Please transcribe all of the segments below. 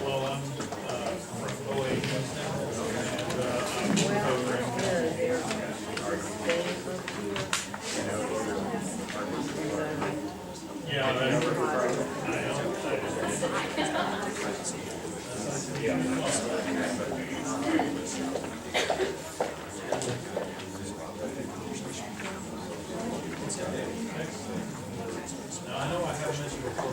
Well, I'm from OA, and yeah, now I know I have mentioned before,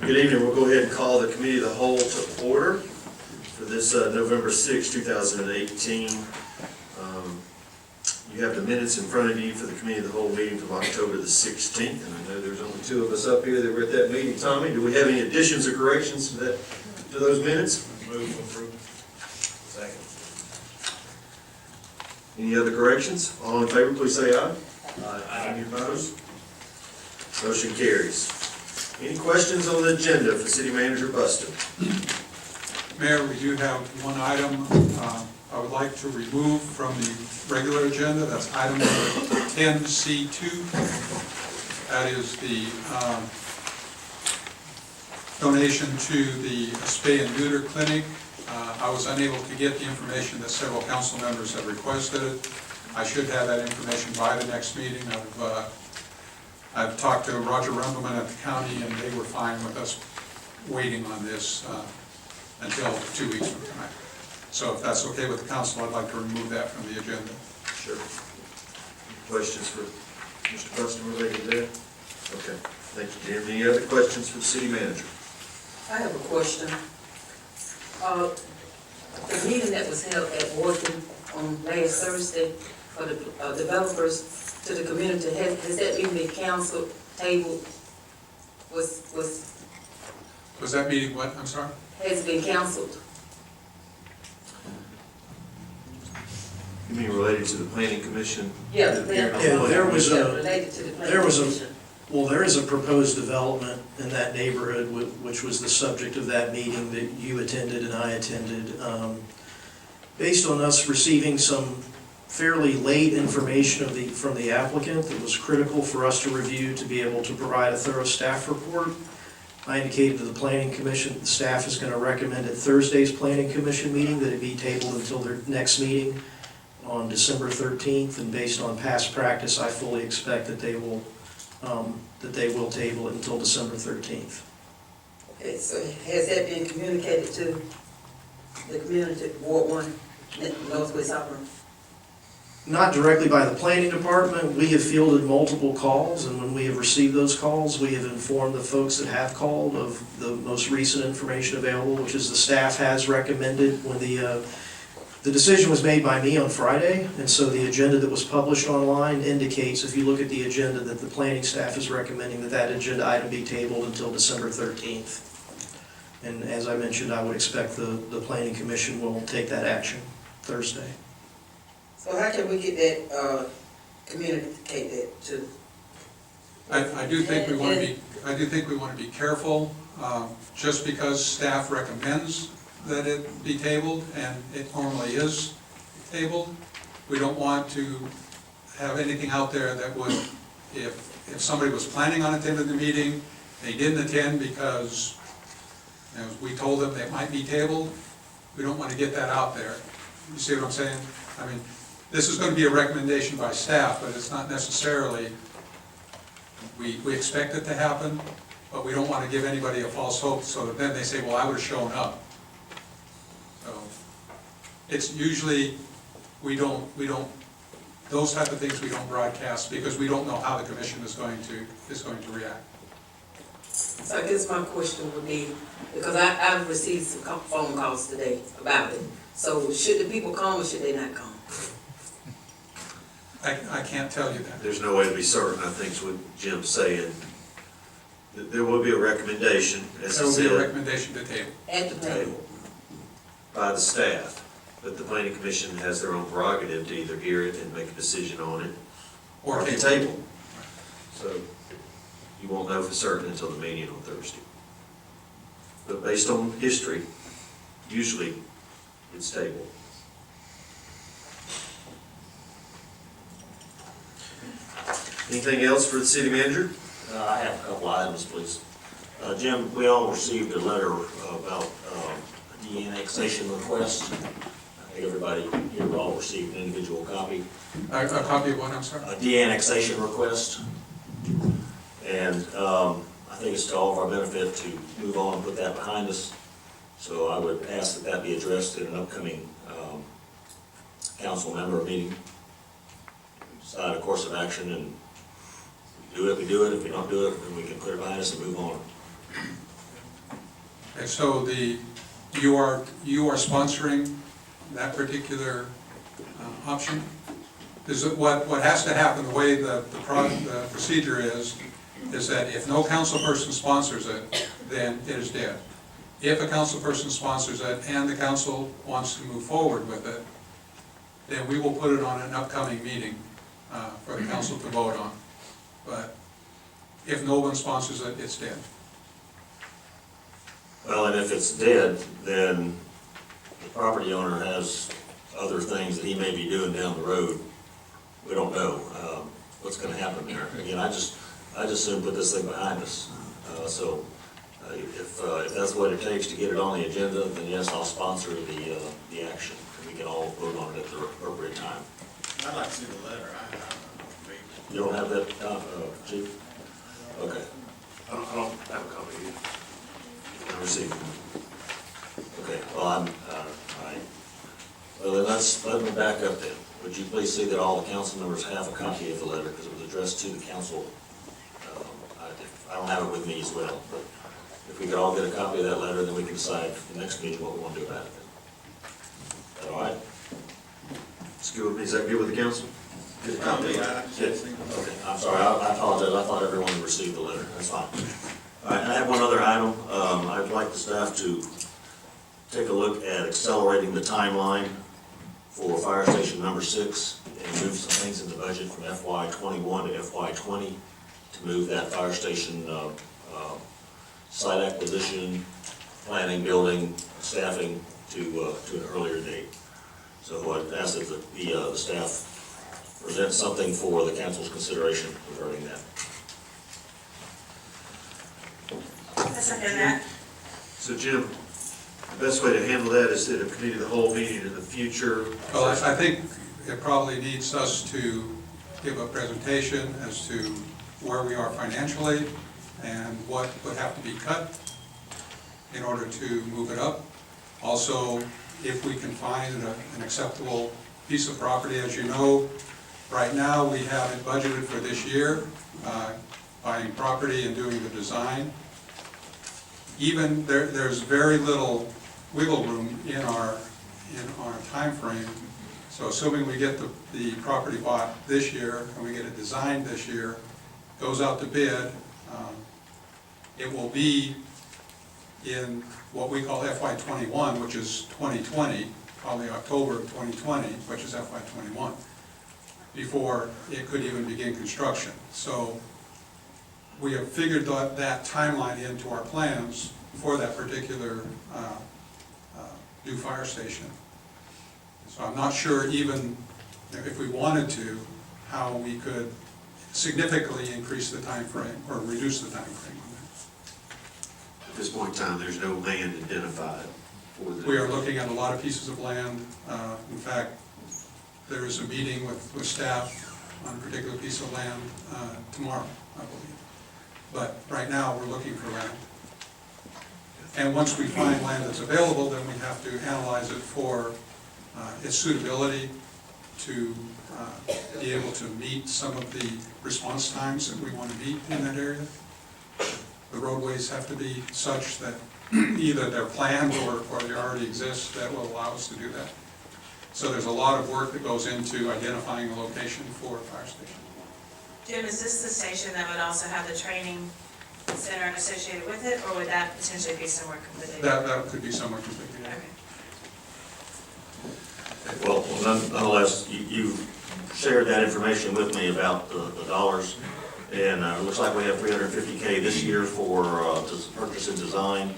Good evening. We'll go ahead and call the Committee of the Whole to order for this November 6, 2018. You have the minutes in front of you for the Committee of the Whole meeting from October the 16th. And I know there's only two of us up here that were at that meeting. Tommy, do we have any additions or corrections to those minutes? Move to approve. Second. Any other corrections? All in favor, please say aye. Aye. Any opposed? Motion carries. Any questions on the agenda for City Manager Buston? Mayor, we do have one item I would like to remove from the regular agenda. That's item number 10C2. That is the donation to the spay and neuter clinic. I was unable to get the information that several council members have requested. I should have that information by the next meeting. I've talked to Roger Rumbleman at the county, and they were fine with us waiting on this until 2 weeks from tonight. So if that's okay with the council, I'd like to remove that from the agenda. Sure. Questions for Mr. Buston related to that? Okay, thank you, Jim. Any other questions for the City Manager? I have a question. The meeting that was held at Auburn on last Thursday for the developers to the community, has that meeting been canceled, tabled? Was that meeting what? I'm sorry? Has it been canceled? You mean related to the Planning Commission? Yeah, Related there to was the- related to the planning there was a- commission. Well, there is a proposed development in that neighborhood, which was the subject of that meeting that you attended and I attended. Based on us receiving some fairly late information from the applicant that was critical for us to review to be able to provide a thorough staff report, I indicated to the Planning Commission that the staff is going to recommend at Thursday's Planning Commission meeting that it be tabled until their next meeting on December 13th, and based on past practice, I fully expect that they will table it until December 13th. Okay, so has that been communicated to the community, Ward 1, Northwest Auburn? Not directly by the planning department. We have fielded multiple calls, and when we have received those calls, we have informed the folks that have called of the most recent information available, which is the staff has recommended. When the decision was made by me on Friday, and so the agenda that was published online indicates, if you look at the agenda, that the planning staff is recommending that that agenda item be tabled until December 13th. And as I mentioned, I would expect the planning commission will take that action Thursday. So how can we get that, communicate that to? I do think we want to be careful. Just because staff recommends that it be tabled, and it normally is tabled, we don't want to have anything out there that would, if somebody was planning on attending the meeting, they didn't attend because we told them they might be tabled, we don't want to get that out there. You see what I'm saying? I mean, this is going to be a recommendation by staff, but it's not necessarily, we expect it to happen, but we don't want to give anybody a false hope so that then they say, well, I would have shown up. So it's usually, those type of things we don't broadcast because we don't know how the commission is going to react. So I guess my question would be, because I've received some phone calls today about it. So should the people come or should they not come? I can't tell you that. There's no way to be certain, I think is what Jim's saying. There will be a recommendation, as There I will be a said, recommendation to table. At the table? by the staff. But the Planning Commission has their own prerogative to either hear it and make a decision on it, or to table. So you won't know for certain until the meeting on Thursday. But based on history, usually it's tabled. Anything else for the City Manager? I have a couple items, please. Jim, we all received a letter about a de-annexation request. I think everybody here all received an individual copy. A copy of what, I'm sorry? A de-annexation request. And I think it's to all of our benefit to move on and put that behind us. So I would ask that that be addressed in an upcoming council member meeting. Decide a course of action, and do it, we do it. If we don't do it, then we can put it behind us and move on. Okay, so you are sponsoring that particular option? Is it what has to happen, the way the procedure is that if no council person sponsors it, then it is dead. If a council person sponsors it and the council wants to move forward with it, then we will put it on an upcoming meeting for the council to vote on. But if no one sponsors it, it's dead. Well, and if it's dead, then the property owner has other things that he may be doing down the road. We don't know what's gonna happen there. Again, I just soon put this thing behind us. If that's what it takes to get it on the agenda, then yes, I'll sponsor the action. And we can all vote on it at the appropriate time. I'd like to see the letter. You don't have that, Chief? Okay. I don't have a copy either. I received. Okay, well, all right. Well, then let me back up then. Would you please see that all the council members have a copy of the letter, because it was addressed to the council. I don't have it with me as well, but if we could all get a copy of that letter, then we can decide for the next meeting what we want to do about it. Is that all right? It's good with me. Is that good with the council? Good copy. Okay, I'm sorry, I apologize, I thought everyone had received the letter, that's fine. All right, I have one other item. I'd like the staff to take a look at accelerating the timeline for fire station number 6 and move some things in the budget from FY '21 to FY '20 to move that fire station site acquisition, planning, building, staffing to an earlier date. So I'd ask that the staff present something for the council's consideration regarding that. I second that. So Jim, the best way to handle that is at a committee of the whole meeting in the future. Well, I think it probably needs us to give a presentation as to where we are financially and what would have to be cut in order to move it up. Also, if we can find an acceptable piece of property. As you know, right now we have it budgeted for this year, buying property and doing the design. Even there's very little wiggle room in our time frame. So assuming we get the property bought this year and we get it designed this year, goes out to bid, it will be in what we call FY '21, which is 2020, probably October of 2020, which is FY '21, before it could even begin construction. So we have figured that timeline into our plans for that particular new fire station. So I'm not sure even if we wanted to, how we could significantly increase the time frame or reduce the time frame on that. At this point in time, there's no land identified for the. We are looking at a lot of pieces of land. In fact, there is a meeting with staff on a particular piece of land tomorrow, I believe. But right now, we're looking for land. And once we find land that's available, then we have to analyze it for its suitability to be able to meet some of the response times that we want to meet in that area. The roadways have to be such that either they're planned or they already exist that will allow us to do that. So there's a lot of work that goes into identifying a location for a fire station. Jim, is this the station that would also have the training center associated with it, or would that potentially be somewhere completely different? That could be somewhat completely different. Okay. Well, nonetheless, you shared that information with me about the dollars, and it looks like we have $350K this year for to purchase and design,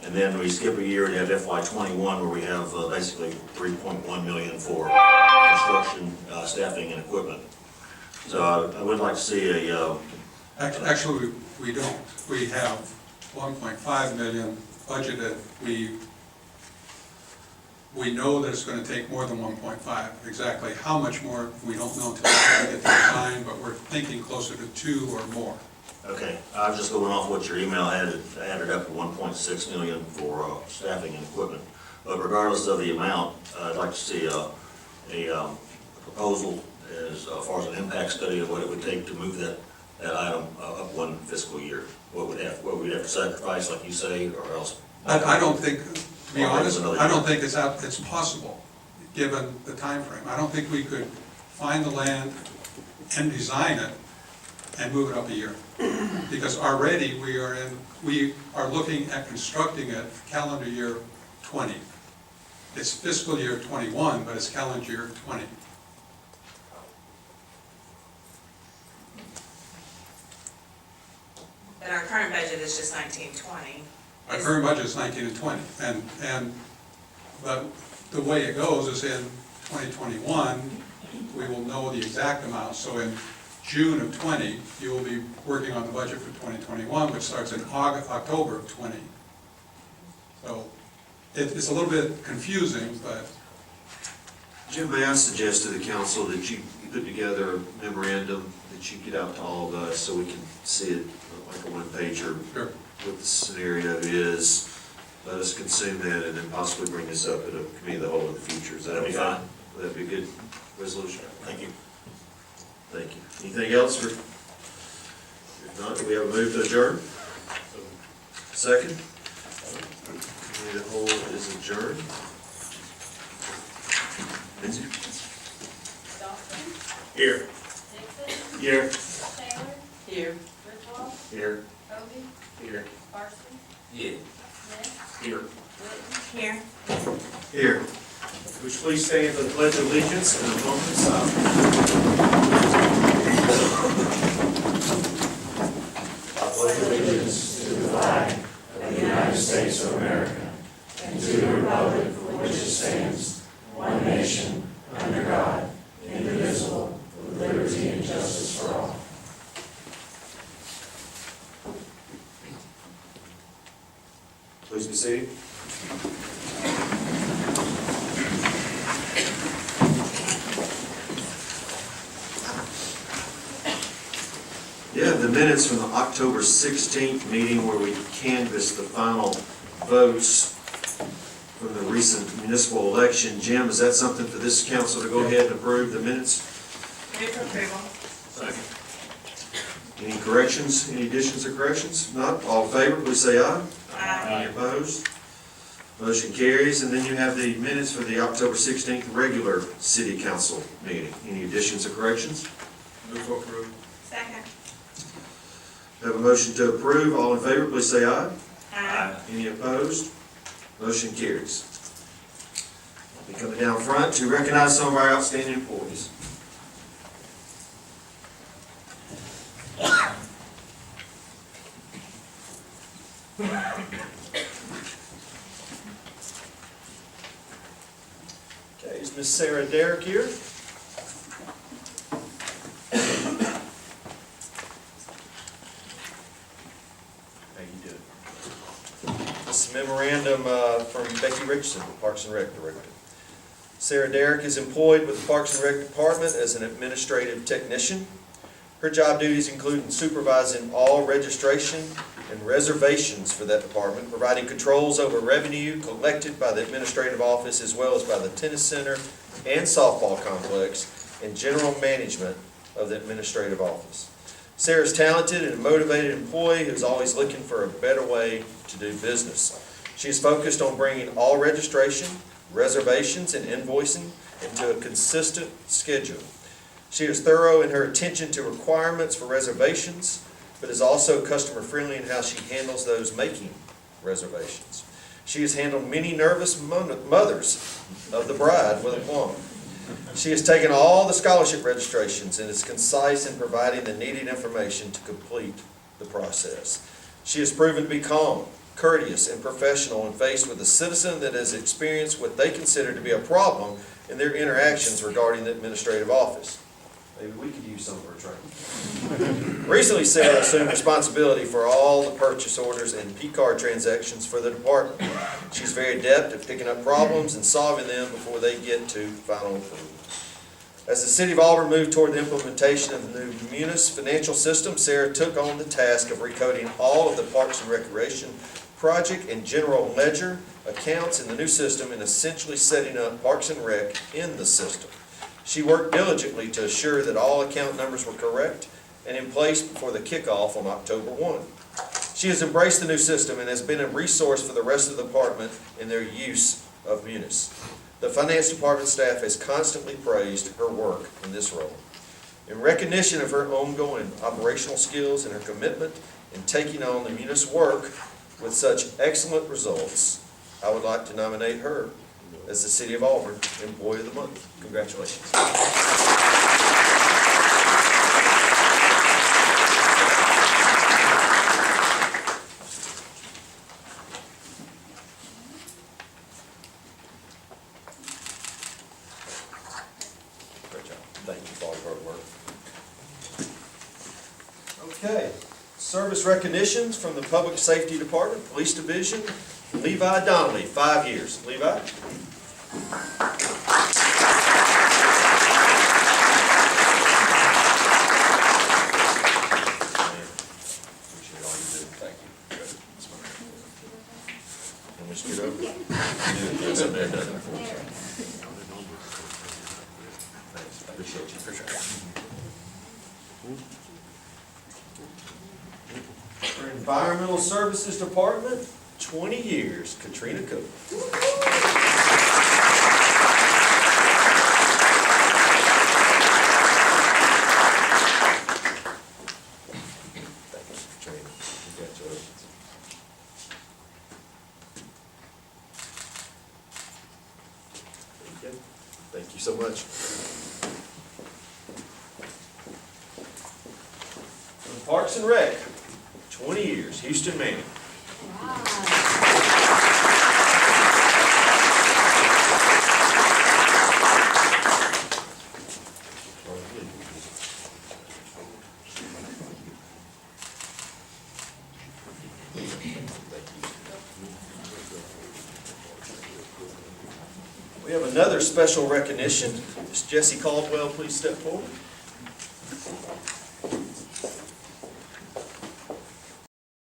and then we skip a year and have FY '21 where we have basically $3.1 million for construction, staffing, and equipment. So I would like to see a Actually, we don't. We have 1.5 million budgeted. We know that it's going to take more than 1.5. Exactly how much more, we don't know until we get the design, but we're thinking closer to 2 or more. Okay, I was just going off what your email added up to 1.6 million for staffing and equipment. But regardless of the amount, I'd like to see a proposal as far as an impact study of what it would take to move that item up one fiscal year. What we'd have to sacrifice, like you say, or else I don't think, to be Or honest, another I don't year. think it's possible, given the time frame. I don't think we could find the land and design it and move it up a year. Because already we are looking at constructing it calendar year 20. It's fiscal year 21, but it's calendar year 20. But our current budget is just 1920. Our current budget is 19 and 20, but the way it goes is in 2021, we will know the exact amount. So in June of 20, you will be working on the budget for 2021, which starts in October of 20. So it's a little bit confusing, but Jim, may I suggest to the council that you put together a memorandum that you get out to all of us so we can see it like a one-pager, sure. what the scenario is, let us consume that, and then possibly bring this up at a committee of the whole in the future. Is that That'd be okay? fine. Would that be a good resolution? Thank you. Thank you. Anything else for, if not, do we have a move to adjourn? Second? Committee of the whole is adjourned. Lindsay? Dawson, Here. Dixon, Here. Taylor, Here. Griswold, Here. Kobe, Here. Parsons, Yeah. Smith, Here. Witten, Here. Here. Would you please stand for the pledge of allegiance and a moment of silence? Please be seated. You have the minutes from the October 16th meeting where we canvassed the final votes from the recent municipal election. Jim, is that something for this council to go ahead and approve the minutes? Move for approval. Second. Any corrections, any additions or corrections? Not, all in favor, please say aye. Aye. Any opposed? Motion carries, and then you have the minutes for the October 16th regular city council meeting. Any additions or corrections? Move for approval. Second. Have a motion to approve, all in favor, please say aye. Aye. Any opposed? Motion carries. I'll be coming down front to recognize some of our outstanding employees. Okay, is Miss Sarah Derrick here? How you doing? This is a memorandum from Becky Richardson, Parks and Rec Director. Sarah Derrick is employed with the Parks and Rec Department as an administrative technician. Her job duties include supervising all registration and reservations for that department, providing controls over revenue collected by the administrative office as well as by the tennis center and softball complex, and general management of the administrative office. Sarah's talented and motivated employee who's always looking for a better way to do business. She is focused on bringing all registration, reservations, and invoicing into a consistent schedule. She is thorough in her attention to requirements for reservations, but is also customer-friendly in how she handles those making reservations. She has handled many nervous mothers of the bride with aplomb. She has taken all the scholarship registrations and is concise in providing the needed information to complete the process. She has proven to be calm, courteous, and professional when faced with a citizen that has experienced what they consider to be a problem in their interactions regarding the administrative office. Maybe we could use some of her training. Recently, Sarah assumed responsibility for all the purchase orders and P-card transactions for the department. She's very adept at picking up problems and solving them before they get to final approval. As the City of Auburn moved toward the implementation of the new Munis financial system, Sarah took on the task of recoding all of the Parks and Recreation project and general ledger accounts in the new system and essentially setting up Parks and Rec in the system. She worked diligently to assure that all account numbers were correct and in place before the kickoff on October 1. She has embraced the new system and has been a resource for the rest of the department in their use of Munis. The finance department staff has constantly praised her work in this role. In recognition of her ongoing operational skills and her commitment in taking on the Munis work with such excellent results, I would like to nominate her as the City of Auburn Employee of the Month. Congratulations. Great job. Thank you for all your hard work. Okay, service recognitions from the Public Safety Department, Police Division, Levi Donnelly, 5 years. Levi? Appreciate all you do. Thank you. Good. Can we scoot over? Yes, I'm there. Thanks. Appreciate you, for sure. For Environmental Services Department, 20 years, Katrina Cook. Thank you, Katrina. Congratulations. Very good. Thank you so much. For Parks and Rec, 20 years, Houston Manning. We have another special recognition. Ms. Jessie Caldwell, please step forward.